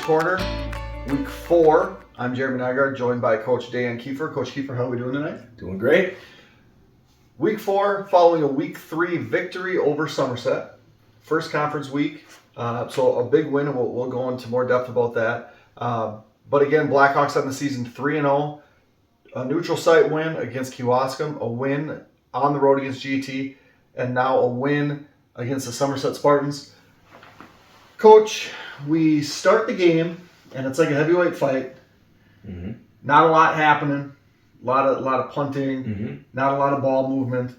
Korner, week 4. I'm Jeremy Nygaard, joined by Coach Dan Keefer. Coach Keefer, how are we doing tonight? Doing great. Week 4, following a week 3 victory over Somerset. First conference week, so a big win, and we'll go into more depth about that. But again, Blackhawks on the season 3-0. A neutral site win against Kewaskum, a win on the road against GT, and now a win against the Somerset Spartans. Coach, we start the game, and it's like a heavyweight fight. Mm-hmm. Not a lot happening. A lot of punting. Mm-hmm. Not a lot of ball movement.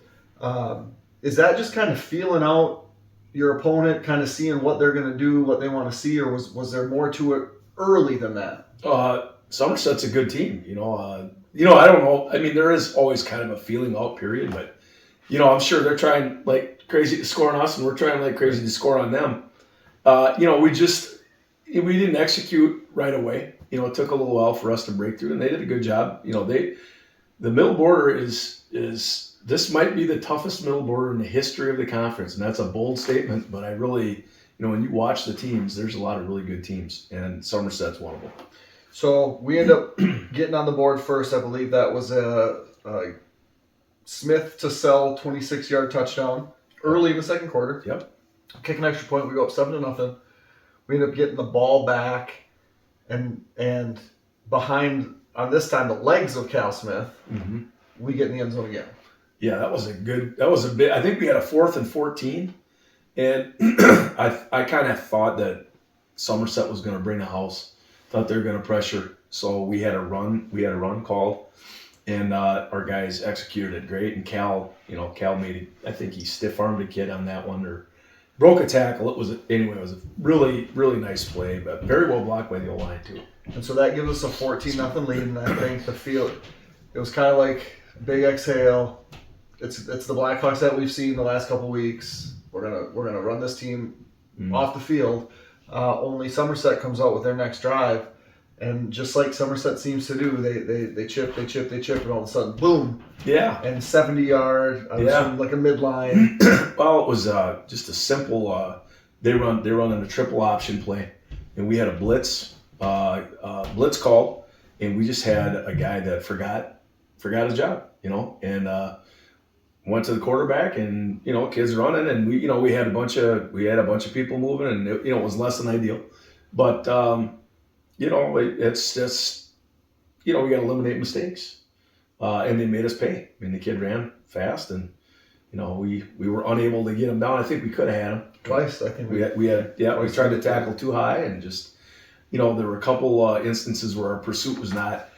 Is that just kind of feeling out your opponent, kind of seeing what they're going to do, what they want to see, or was there more to it early than that? Somerset's a good team. I don't know. I mean, there is always kind of a feeling out period, but I'm sure they're trying like crazy to score on us, and we're trying like crazy to score on them. We didn't execute right away. It took a little while for us to break through, and they did a good job. The middle border is this might be the toughest middle border in the history of the conference, and that's a bold statement. But I really, when you watch the teams, there's a lot of really good teams, and Somerset's one of them. So we end up getting on the board first. I believe that was a Smith to Sell 26-yard touchdown early in the second quarter. Yep. Kick an extra point. We go up 7-0. We end up getting the ball back, and behind on this time the legs of Cal Smith. Mm-hmm. We get in the end zone again. Yeah, that was a bit. I think we had a 4th and 14, and I kind of thought that Somerset was going to bring the house. Thought they were going to pressure, so we had a run. We had a run called, and our guys executed it great. And Cal made it. I think he stiff armed a kid on that one or broke a tackle. It was a really, really nice play, but very well blocked by the O-line too. And so that gives us a 14-0 lead, and I think the field, it was kind of like big exhale. It's the Blackhawks that we've seen the last couple weeks. We're gonna run this team off the field. Only Somerset comes out with their next drive, and just like Somerset seems to do, they chip, and all of a sudden, boom! Yeah. And 70-yard, like a midline. Well, it was just a simple. They run in a triple option play, and we had a blitz call, and we just had a guy that forgot his job, and went to the quarterback, and kids running, and we had a bunch of people moving, and it was less than ideal, but it's just we got to eliminate mistakes, and they made us pay. I mean, the kid ran fast, and we were unable to get him down. I think we could have had him Twice. I think we tried to tackle too high, and just there were a couple instances where our pursuit was not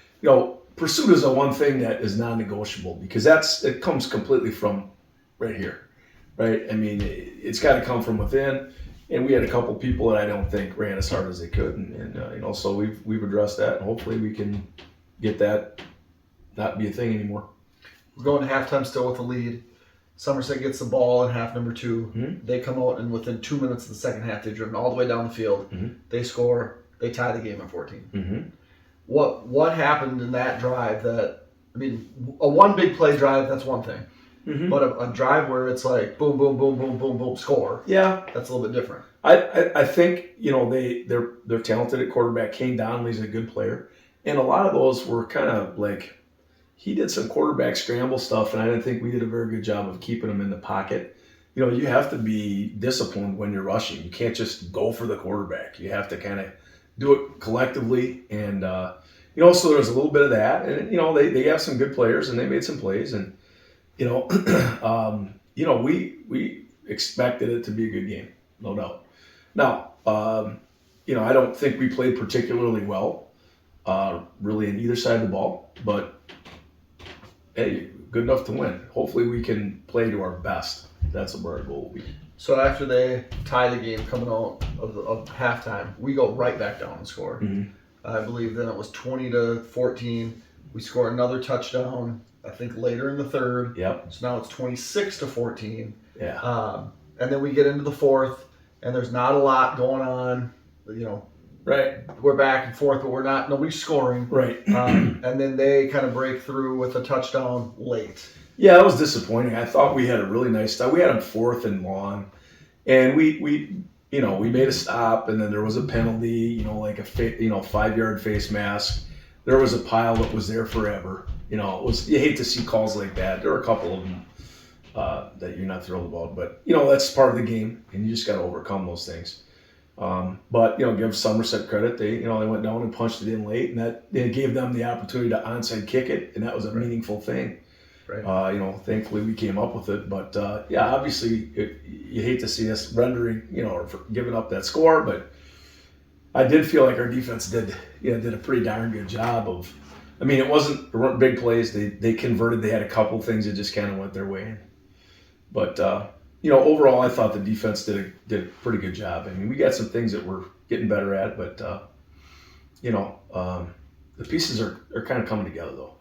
Pursuit is the one thing that is non-negotiable, because it comes completely from right here, right? I mean, it's got to come from within, and we had a couple people that I don't think ran as hard as they could, and so we've addressed that, and hopefully we can get that not be a thing anymore. We're going to halftime still with the lead. Somerset gets the ball in half number 2. Mm-hmm. They come out, and within 2 minutes of the second half, they've driven all the way down the field. Mm-hmm. They score. They tie the game at 14. Mm-hmm. What happened in that drive a one big play drive, that's one thing. Mm-hmm. But a drive where it's like boom, boom, boom, boom, boom, boom, score. Yeah. That's a little bit different. I think, they're talented at quarterback. Kane Donnelly's a good player. And a lot of those were kind of like, he did some quarterback scramble stuff, and I didn't think we did a very good job of keeping him in the pocket. You have to be disciplined when you're rushing. You can't just go for the quarterback. You have to kind of do it collectively, and so there's a little bit of that, and they have some good players, and they made some plays, and we expected it to be a good game, no doubt. Now, I don't think we played particularly well, really in either side of the ball, but hey, good enough to win. Hopefully, we can play to our best. That's where our goal will be. So after they tie the game coming out of halftime, we go right back down and score. Mm-hmm. I believe then it was 20-14. We score another touchdown, I think later in the third. Yep. So now it's 26-14. Yeah. And then we get into the fourth, and there's not a lot going on. Right. We're back and forth, but nobody's scoring. Right. And then they kind of break through with a touchdown late. Yeah, that was disappointing. I thought we had a really nice start. We had them 4th and long, and we we made a stop, and then there was a penalty, like a 5-yard face mask. There was a pile that was there forever. It was, you hate to see calls like that. There were a couple of them that you're not thrilled about, but that's part of the game, and you just got to overcome those things. But give Somerset credit. They went down and punched it in late, and that they gave them the opportunity to onside kick it, and that was a meaningful thing. Right. Thankfully we came up with it, but obviously you hate to see us rendering, or giving up that score, but I did feel like our defense did a pretty darn good job of. I mean, there weren't big plays. They converted. They had a couple things that just kind of went their way, but overall, I thought the defense did a pretty good job. I mean, we got some things that we're getting better at, but the pieces are kind of coming together though.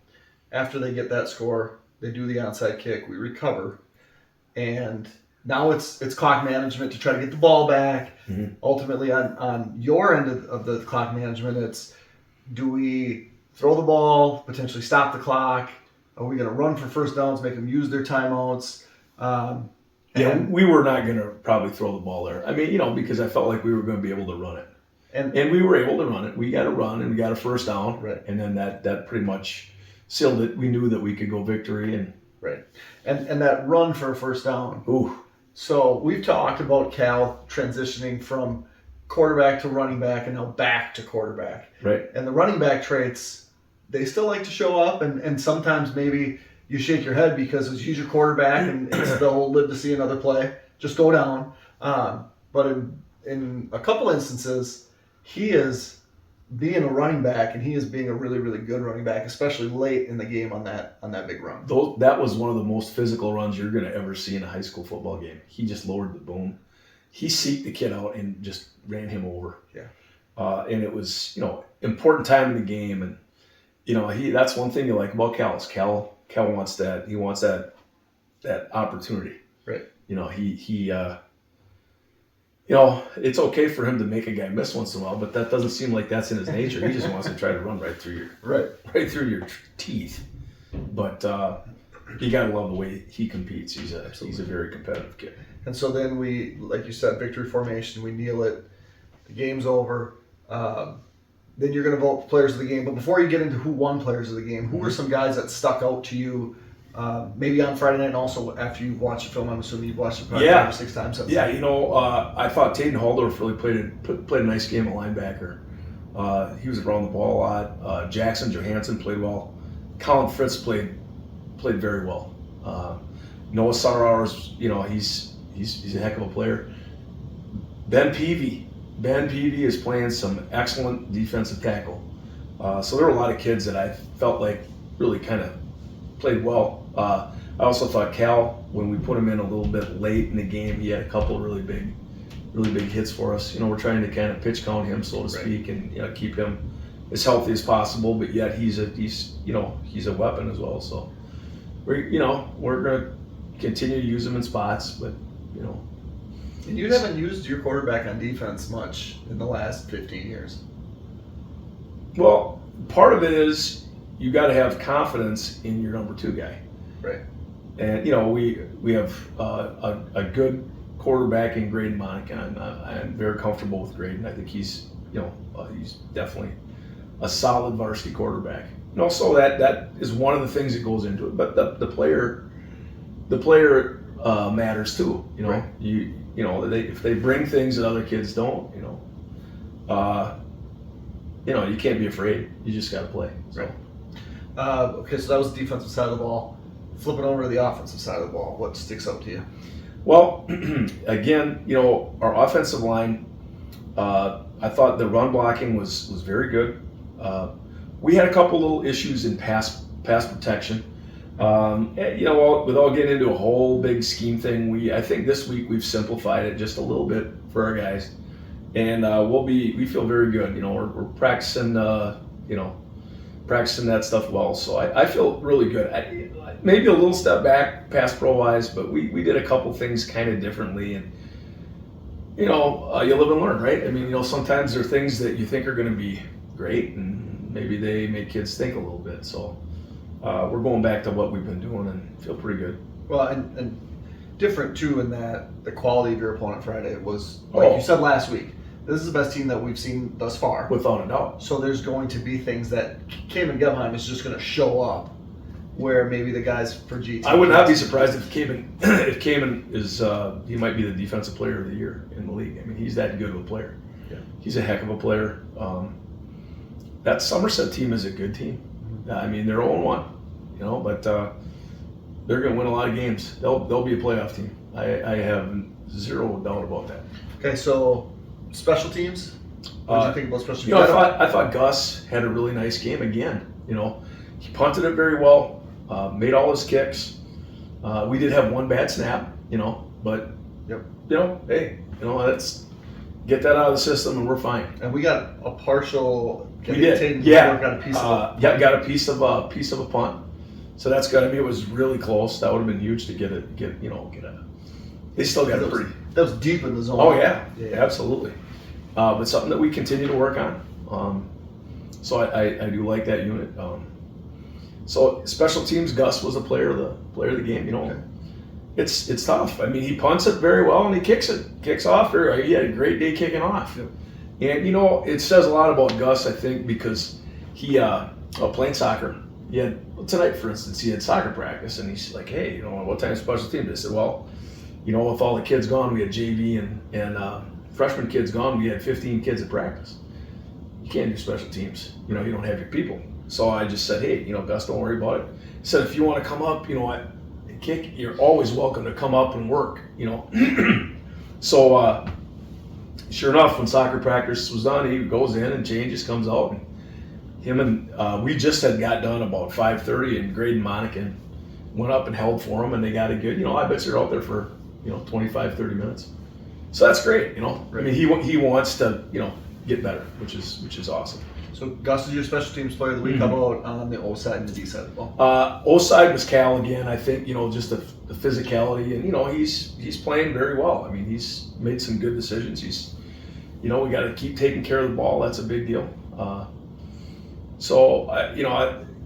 After they get that score, they do the onside kick. We recover, and now it's clock management to try to get the ball back. Mm-hmm. Ultimately, on your end of the clock management, it's, do we throw the ball, potentially stop the clock? Are we going to run for first downs, make them use their timeouts? We were not going to probably throw the ball there. I mean, because I felt like we were going to be able to run it. And we were able to run it. We got a run, and we got a first down. Right. And then that pretty much sealed it. We knew that we could go victory. And right. And that run for a first down. Ooh. So we've talked about Cal transitioning from quarterback to running back and now back to quarterback. Right. And the running back traits, they still like to show up, and sometimes maybe you shake your head because he's your quarterback and they'll live to see another play. Just go down. But in a couple instances, he is being a running back, and he is being a really, really good running back, especially late in the game on that big run. That was one of the most physical runs you're going to ever see in a high school football game. He just lowered the boom. He seeked the kid out and just ran him over. Yeah. And it was, important time in the game. And, that's one thing you like about Cal is Cal wants that. He wants that opportunity. Right. It's okay for him to make a guy miss once in a while, but that doesn't seem like that's in his nature. He just wants to try to run right through your teeth. But you got to love the way he competes. He's a very competitive kid. And so then we, like you said, victory formation, we kneel it, the game's over. Then you're going to vote players of the game. But before you get into who won players of the game, who were some guys that stuck out to you, maybe on Friday night and also after you watched the film? I'm assuming you've watched it probably 5 or 6 times. Yeah, I thought Taden Haldorf really played a nice game at linebacker. He was around the ball a lot. Jackson Johansson played well. Colin Fritz played very well. Noah Sarar's, he's a heck of a player. Ben Peavy is playing some excellent defensive tackle. So there were a lot of kids that I felt like really kind of played well. I also thought Cal, when we put him in a little bit late in the game, he had a couple of really big hits for us. We're trying to kind of pitch count him, so to speak, and keep him as healthy as possible. But yet he's a weapon as well. So we're going to continue to use him in spots, but And you haven't used your quarterback on defense much in the last 15 years. Well, part of it is you got to have confidence in your number 2 guy. Right. And we have a good quarterback in Graydon Monica. I'm very comfortable with Graydon. I think he's definitely a solid varsity quarterback. And also that is one of the things that goes into it. But the player matters too. Right. If they bring things that other kids don't, you can't be afraid. You just got to play. So. Right. Okay, so that was the defensive side of the ball. Flipping over to the offensive side of the ball, what sticks out to you? Well, again, our offensive line, I thought the run blocking was very good. We had a couple little issues in pass protection. Without getting into a whole big scheme thing, I think this week we've simplified it just a little bit for our guys, and we feel very good. We're practicing, practicing that stuff well. So I feel really good. Maybe a little step back pass pro wise, but we did a couple things kind of differently, and you live and learn, right? I mean, sometimes there are things that you think are going to be great, and maybe they make kids think a little bit. So we're going back to what we've been doing and feel pretty good. Well, and different too in that the quality of your opponent Friday was, like you said last week, this is the best team that we've seen thus far. Without a doubt. So there's going to be things that Cayman Gebheim is just going to show up where maybe the guys for GT. I would not be surprised if Cayman is, he might be the defensive player of the year in the league. I mean, he's that good of a player. Yeah. He's a heck of a player. That Somerset team is a good team. I mean, they're 0-1, but they're going to win a lot of games. They'll be a playoff team. I have zero doubt about that. Okay, so special teams. What did you think about special teams? I thought Gus had a really nice game again. He punted it very well, made all his kicks. We did have one bad snap, but hey, let's get that out of the system and we're fine. And we got a partial. We did. Yeah. Got a piece of got a piece of a punt. So that's got to be. It was really close. That would have been huge to get a. They still got it pretty. That was deep in the zone. Oh yeah, absolutely. But something that we continue to work on. So I do like that unit. So special teams, Gus was a player of the game. Okay. It's tough. I mean, he punts it very well and he kicks off very well. He had a great day kicking off. Yep. And it says a lot about Gus, I think, because he playing soccer. He had tonight, for instance, he had soccer practice, and he's like, "Hey, what time is special teams?" I said, "Well, with all the kids gone, we had JV and freshman kids gone. We had 15 kids at practice. You can't do special teams. You don't have your people." So I just said, "Hey, Gus, don't worry about it." I said, "If you want to come up, and kick, you're always welcome to come up and work." So sure enough, when soccer practice was done, he goes in and changes, comes out, and him and we just had got done about 5:30, and Graydon Monacan went up and held for him, and they got a good. I bet you're out there for 25, 30 minutes. So that's great. Right. I mean, he wants to get better, which is awesome. So Gus is your special teams player of the week. How about on the O side and the D side of the ball? O side was Cal again. I think just the physicality, and he's playing very well. I mean, he's made some good decisions. He's we got to keep taking care of the ball. That's a big deal.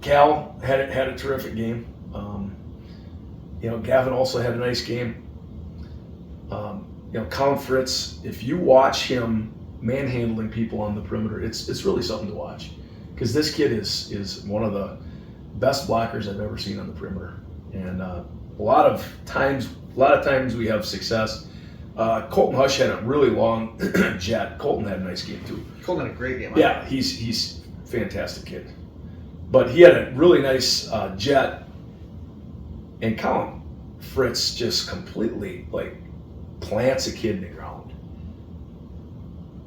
Cal had a terrific game. Gavin also had a nice game. Colin Fritz, if you watch him manhandling people on the perimeter, it's really something to watch, because this kid is one of the best blockers I've ever seen on the perimeter, and a lot of times we have success. Colton Hush had a really long jet. Colton had a nice game too. Colton had a great game. Yeah, he's a fantastic kid, but he had a really nice jet, and Colin Fritz just completely plants a kid in the ground.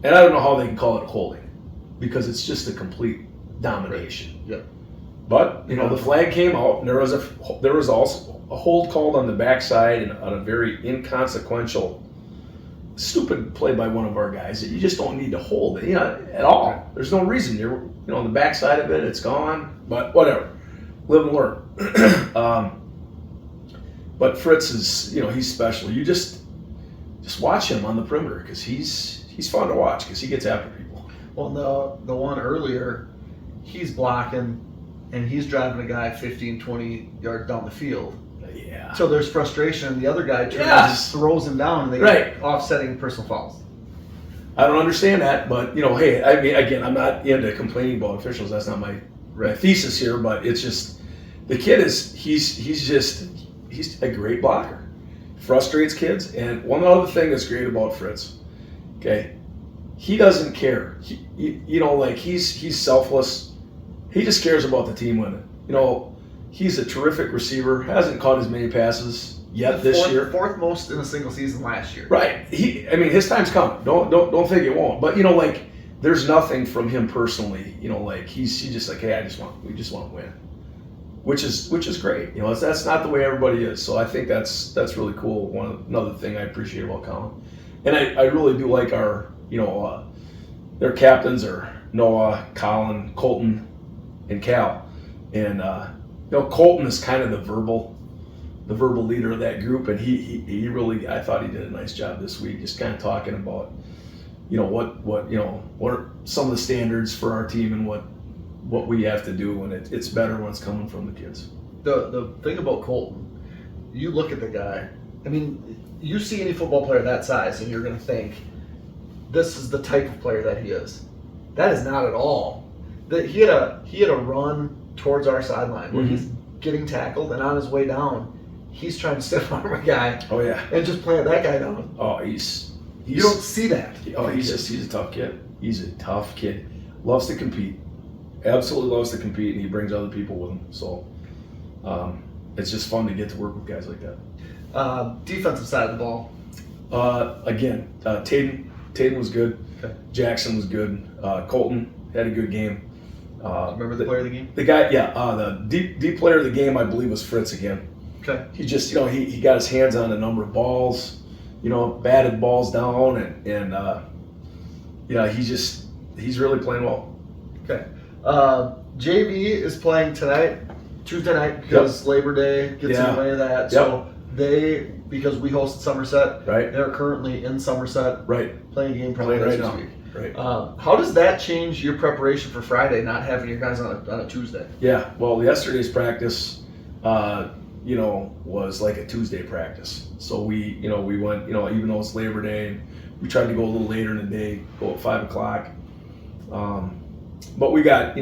And I don't know how they can call it holding, because it's just a complete domination. Right. Yeah. But the flag came out, and there was also a hold called on the backside, and on a very inconsequential, stupid play by one of our guys that you just don't need to hold it, at all. There's no reason. You're on the backside of it, it's gone. But whatever, live and learn. But Fritz is, he's special. You just watch him on the perimeter, because he's fun to watch, because he gets after people. Well, the one earlier, he's blocking, and he's driving a guy 15, 20 yards down the field. Yeah. So there's frustration, and the other guy turns and throws him down, and they get offsetting personal fouls. I don't understand that, but hey, I mean, again, I'm not into complaining about officials. That's not my thesis here, but it's just the kid he's a great blocker. Frustrates kids, and one other thing that's great about Fritz, okay, he doesn't care. He's selfless. He just cares about the team winning. He's a terrific receiver. Hasn't caught as many passes yet this year. Fourth most in a single season last year. Right. His time's coming. Don't think it won't. But there's nothing from him personally. He's just like, hey, we just want to win, which is great. That's not the way everybody is. So I think that's really cool. Another thing I appreciate about Colin, and I really do like our their captains are Noah, Colin, Colton, and Cal, and Colton is kind of the verbal leader of that group, and he really, I thought he did a nice job this week, just kind of talking about what are some of the standards for our team and what we have to do, and it's better when it's coming from the kids. The thing about Colton, you look at the guy, I mean, you see any football player that size, and you're going to think, this is the type of player that he is. That is not at all. He had a run towards our sideline where he's getting tackled, and on his way down, he's trying to stiff arm a guy. Oh yeah, and just plant that guy down. Oh, you don't see that. Oh, he's a tough kid. He's a tough kid. Loves to compete. Absolutely loves to compete, and he brings other people with him. So it's just fun to get to work with guys like that. Defensive side of the ball. Again, Tatum was good. Okay. Jackson was good. Colton had a good game. Remember the player of the game? The guy, the deep player of the game, I believe, was Fritz again. Okay. He just, he got his hands on a number of balls, batted balls down, and he's really playing well. Okay. JV is playing tonight, Tuesday night, because Labor Day gets in the way of that. So because we hosted Somerset, right? They're currently in Somerset, right? Playing a game probably right this now. week. Right. How does that change your preparation for Friday, not having your guys on a Tuesday? Yeah. Well, yesterday's practice, was like a Tuesday practice. So we went, even though it's Labor Day, we tried to go a little later in the day, go at 5:00. But we got,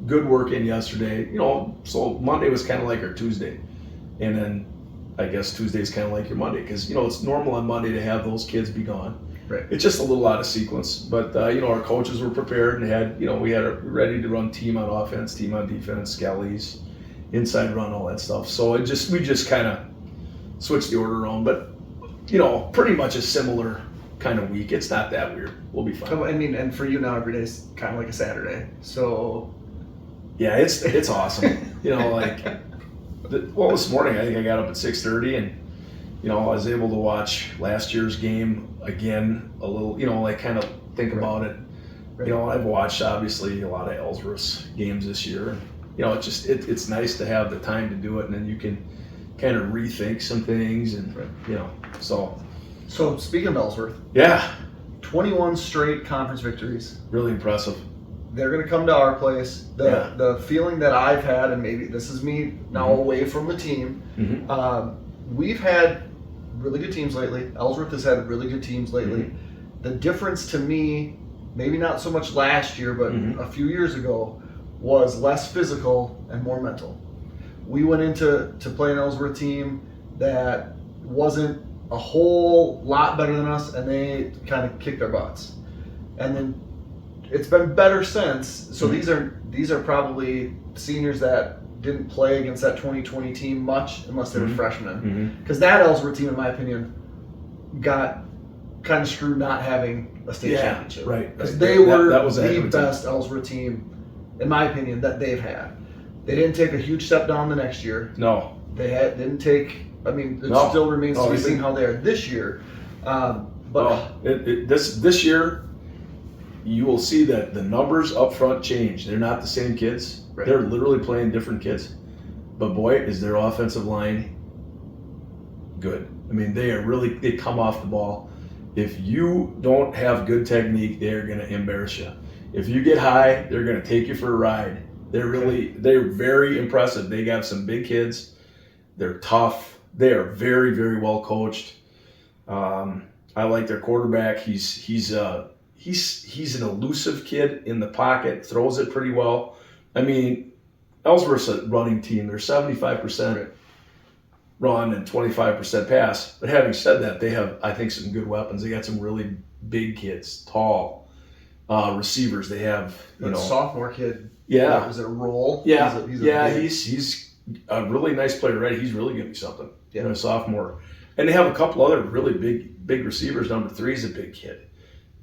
good work in yesterday, so Monday was kind of like our Tuesday. And then I guess Tuesday's kind of like your Monday because, it's normal on Monday to have those kids be gone. Right. It's just a little out of sequence. But, our coaches were prepared and had, we had a ready to run team on offense, team on defense, skellies, inside run, all that stuff. So we just kind of switched the order around. But, pretty much a similar kind of week. It's not that weird. We'll be fine. I mean, and for you now, every day's kind of like a Saturday. So. Yeah, it's awesome. This morning I think I got up at 6:30 and, I was able to watch last year's game again a little, kind of think about it. Right. I've watched obviously a lot of Ellsworth's games this year. And, it's nice to have the time to do it, and then you can kind of rethink some things and, so. So speaking of Ellsworth. Yeah. 21 straight conference victories. Really impressive. They're going to come to our place. The feeling that I've had, and maybe this is me now away from the team, we've had really good teams lately. Ellsworth has had really good teams lately. The difference to me, maybe not so much last year, but a few years ago, was less physical and more mental. We went into play an Ellsworth team that wasn't a whole lot better than us, and they kind of kicked our butts. And then it's been better since. So these are probably seniors that didn't play against that 2020 team much unless they were freshmen. Because that Ellsworth team, in my opinion, got kind of screwed not having a state championship. Right. Because they were that was the best Ellsworth team, in my opinion, that they've had. They didn't take a huge step down the next year. No. Didn't take. I mean, it still remains to be seen how they are this year. This year, you will see that the numbers up front change. They're not the same kids. Right. They're literally playing different kids. But boy, is their offensive line good. I mean, they come off the ball. If you don't have good technique, they're going to embarrass you. If you get high, they're going to take you for a ride. They're very impressive. They got some big kids. They're tough. They are very, very well coached. I like their quarterback. He's an elusive kid in the pocket, throws it pretty well. I mean, Ellsworth's a running team. They're 75% run and 25% pass. But having said that, they have, I think, some good weapons. They got some really big kids, tall receivers. They have, sophomore kid. Yeah. Is it a roll? Yeah. He's a really nice player, right? He's really going to be something. Yeah. A sophomore. And they have a couple other really big receivers. Number 3 is a big kid.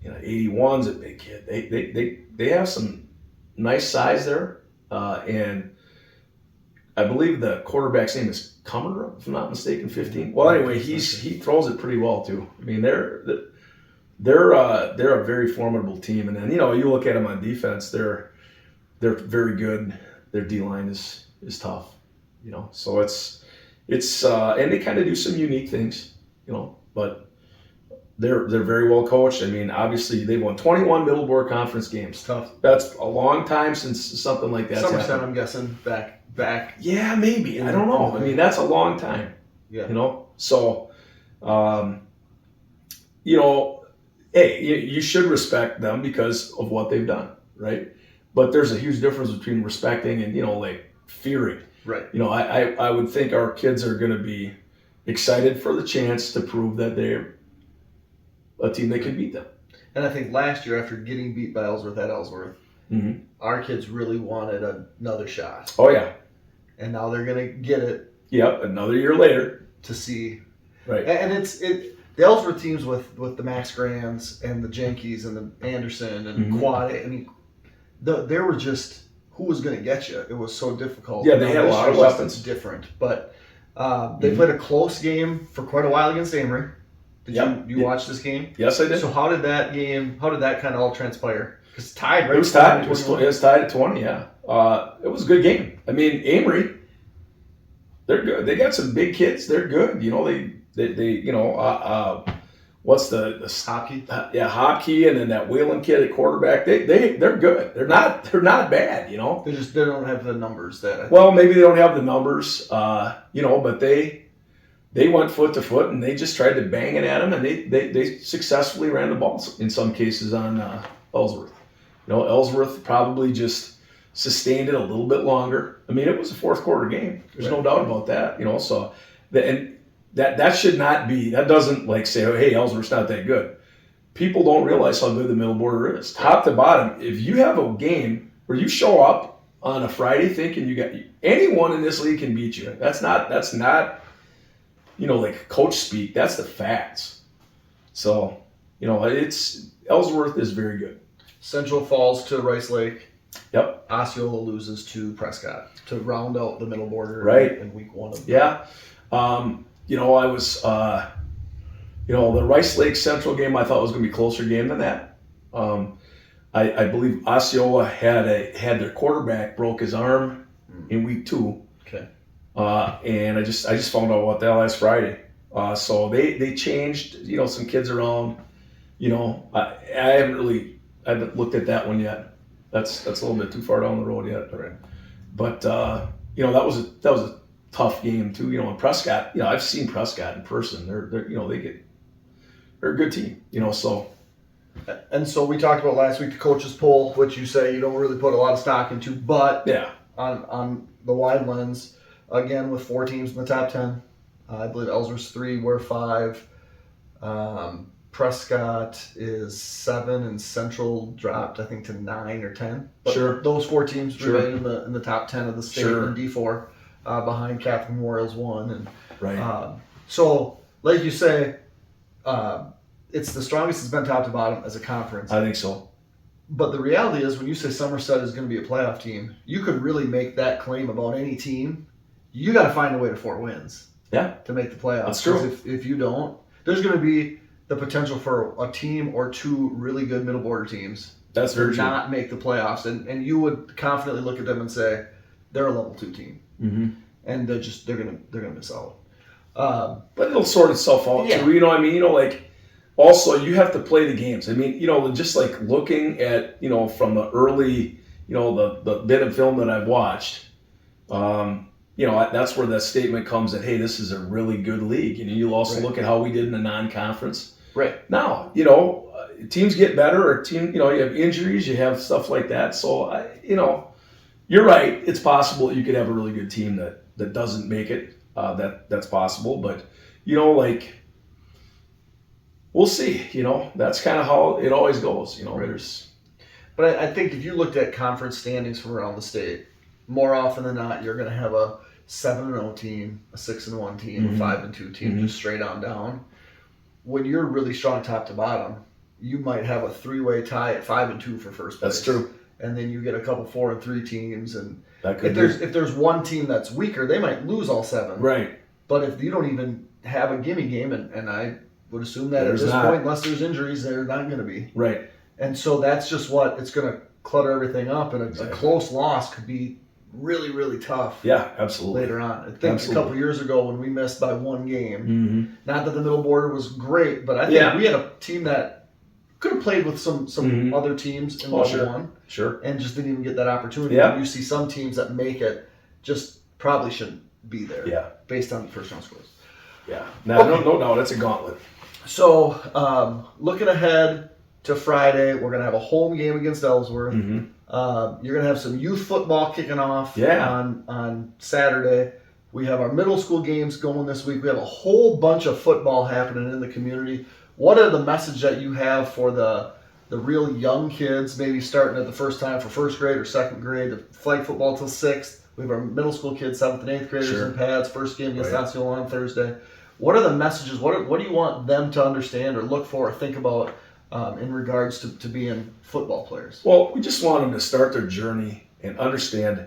81's a big kid. They have some nice size there, and I believe the quarterback's name is Korner, if I'm not mistaken, 15. Well, anyway, he throws it pretty well too. I mean, they're a very formidable team, and then you look at them on defense, they're very good. Their D line is tough, So it's and they kind of do some unique things, but. They're very well coached. I mean, obviously, they've won 21 middle board conference games. Tough. That's a long time since something like that. Somerset, I'm guessing, back. Yeah, maybe. I don't know. I mean, that's a long time. Yeah. You know, so you know, hey, you should respect them because of what they've done, right? But there's a huge difference between respecting and, you know, like fearing. Right. You know, I would think our kids are going to be excited for the chance to prove that they're a team that can beat them. And I think last year, after getting beat by Ellsworth at Ellsworth, our kids really wanted another shot. Oh, yeah. And now they're going to get it. Yep, another year later. To see. Right. And the Ellsworth teams with the Max Grands and the Jenkies and the Anderson and Quad, I mean, there were just, who was going to get you? It was so difficult. Yeah, they had a lot of weapons. It's different. But they played a close game for quite a while against Amory. Did you watch this game? Yes, I did. So how did that kind of all transpire? Because tied, right? It was tied. It was tied at 20, yeah. It was a good game. I mean, Amory, they're good. They got some big kids. They're good. You know, they you know, what's the Hockey? Yeah, Hopkey, and then that Whalen kid at quarterback. They're good. They're not bad. You know, they don't have the numbers that. Well, maybe they don't have the numbers. You know, but they went foot to foot and they just tried to bang it at them, and they successfully ran the ball in some cases on Ellsworth. You know, Ellsworth probably just sustained it a little bit longer. I mean, it was a fourth quarter game. There's no doubt about that. You know, so that should not be. That doesn't like say, oh, hey, Ellsworth's not that good. People don't realize how good the middle border is, top to bottom. If you have a game where you show up on a Friday thinking you got anyone in this league can beat you, that's not. You know, like coach speak, that's the facts. So, you know, Ellsworth is very good. Central falls to Rice Lake. Yep. Osceola loses to Prescott to round out the middle border right. in week 1 of Yeah. You know, I was, you know, the Rice Lake Central game I thought was going to be a closer game than that. I believe Osceola had their quarterback broke his arm in week 2. Okay. And I just found out about that last Friday. So they changed, you know, some kids around. You know, I haven't looked at that one yet. That's a little bit too far down the road yet. Right. But you know, that was a tough game too. You know, and Prescott, you know, I've seen Prescott in person. They're you know, they're a good team. You know, so. And so we talked about last week the coaches poll, which you say you don't really put a lot of stock into, but yeah, on the wide lens. Again, with 4 teams in the top 10. I believe Ellsworth's 3, we're 5. Prescott is 7, and Central dropped, I think, to 9 or 10. But sure. Those 4 teams remain in the top 10 of the state in D4, behind Catholic Memorial's 1. And right. So, like you say, it's the strongest it's been top to bottom as a conference. I think so. But the reality is, when you say Somerset is going to be a playoff team, you could really make that claim about any team. You got to find a way to 4 wins. Yeah. To make the playoffs. That's true. If you don't, there's going to be the potential for a team or 2 really good middle border teams. That's very true. Not make the playoffs, and you would confidently look at them and say they're a level 2 team, and they're gonna miss out. But it'll sort itself out yeah. too. You know what I mean? You know, like also you have to play the games. I mean, you know, just like looking at, you know, from the early, you know, the bit of film that I've watched. You know, that's where that statement comes that, hey, this is a really good league. And you'll also look at how we did in the non-conference. Right. Now, you know, teams get better, or you know, you have injuries, you have stuff like that. So, you know, you're right. It's possible you could have a really good team that doesn't make it. That's possible. But, you know, like, we'll see. You know, that's kind of how it always goes. You know, But I think if you looked at conference standings from around the state, more often than not, you're going to have a 7-0 team, a 6-1 team, a 5-2 team, just straight on down. When you're really strong top to bottom, you might have a 3-way tie at 5-2 for first place. That's true. And then you get a couple 4-3 teams, and that could if there's one team that's weaker, they might lose all 7. Right. But if you don't even have a gimme game, and I would assume that at this point, unless there's injuries, they're not going to be. Right. And so that's just what it's going to clutter everything up, and a close loss could be really, really tough. Yeah, absolutely. Later on. I think a couple years ago when we missed by 1 game, not that the middle border was great, but I think we had a team that could have played with some other teams in level 1. Sure. And just didn't even get that opportunity. Yeah. And you see some teams that make it just probably shouldn't be there. Yeah. Based on the first round scores. Yeah. No doubt. It's a gauntlet. So, looking ahead to Friday, we're going to have a home game against Ellsworth. Mm-hmm. You're going to have some youth football kicking off Yeah. on Saturday. We have our middle school games going this week. We have a whole bunch of football happening in the community. What are the message that you have for the real young kids, maybe starting at the first time for first grade or second grade, the flag football till 6th? We have our middle school kids, 7th and 8th graders Sure. in pads, first game against Right. Osceola on Thursday. What are the messages? What do you want them to understand or look for or think about in regards to being football players? Well, we just want them to start their journey and understand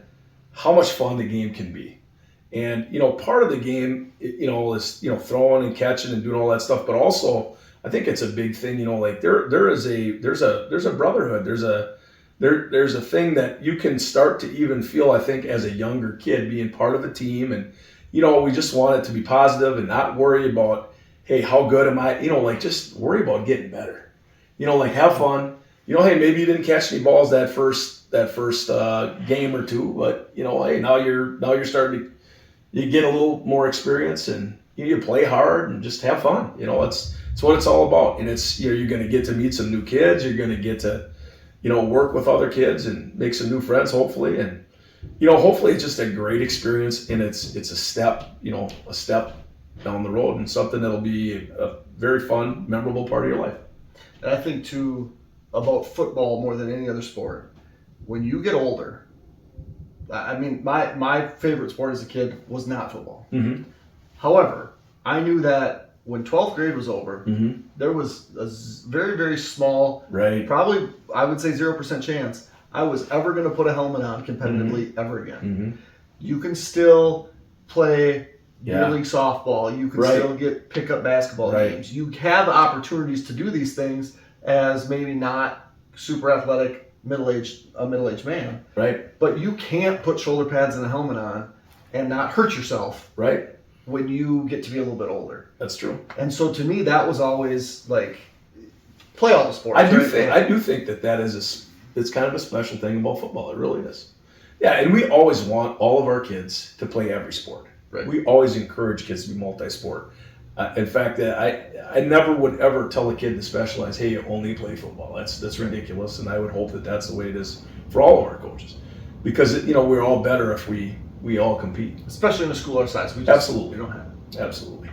how much fun the game can be. And, part of the game, is, throwing and catching and doing all that stuff. But also, I think it's a big thing, like there's a brotherhood. There's a thing that you can start to even feel, I think, as a younger kid being part of a team. And, we just want it to be positive and not worry about, hey, how good am I? Just worry about getting better. Have fun. Hey, maybe you didn't catch any balls that first game or two, but hey, now you're starting to, you get a little more experience and you play hard and just have fun. It's what it's all about. And it's you're going to get to meet some new kids. You're going to get to work with other kids and make some new friends, hopefully. And hopefully it's just a great experience and it's a step down the road and something that'll be a very fun, memorable part of your life. And I think too about football more than any other sport. When you get older, I mean, my favorite sport as a kid was not football. Mm-hmm. However, I knew that when 12th grade was over, Mm-hmm. there was a very, very small, Right. probably I would say 0% chance I was ever going to put a helmet on competitively ever again. Mm-hmm. You can still play Yeah. year league softball. You can Right. still get pickup basketball Right. games. You have opportunities to do these things as maybe not super athletic middle-aged man. Right. But you can't put shoulder pads and a helmet on and not hurt yourself Right. when you get to be a little bit older. That's true. And so to me, that was always like, play all the sports. I do right? think that is it's kind of a special thing about football. It really is. Yeah, and we always want all of our kids to play every sport. Right. We always encourage kids to be multi-sport. In fact, I never would ever tell a kid to specialize. Hey, you only play football. That's ridiculous. And I would hope that that's the way it is for all of our coaches, because we're all better if we all compete. Especially in a school our size. Absolutely. We don't have it. Absolutely.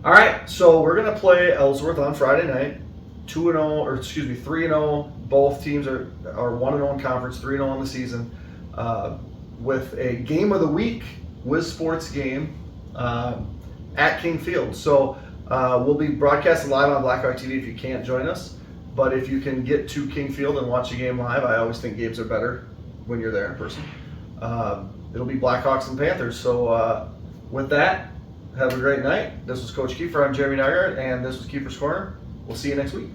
All right, so we're going to play Ellsworth on Friday night. 3-0. Both teams are 1-0 in conference, 3-0 in the season, with a game of the week Wiz Sports game at King Field. So we'll be broadcasting live on Blackhawk TV if you can't join us. But if you can get to King Field and watch a game live, I always think games are better when you're there in person. It'll be Blackhawks and Panthers. So with that, have a great night. This was Coach Keefer. I'm Jeremy Nygaard, and this was Keefer's Corner. We'll see you next week.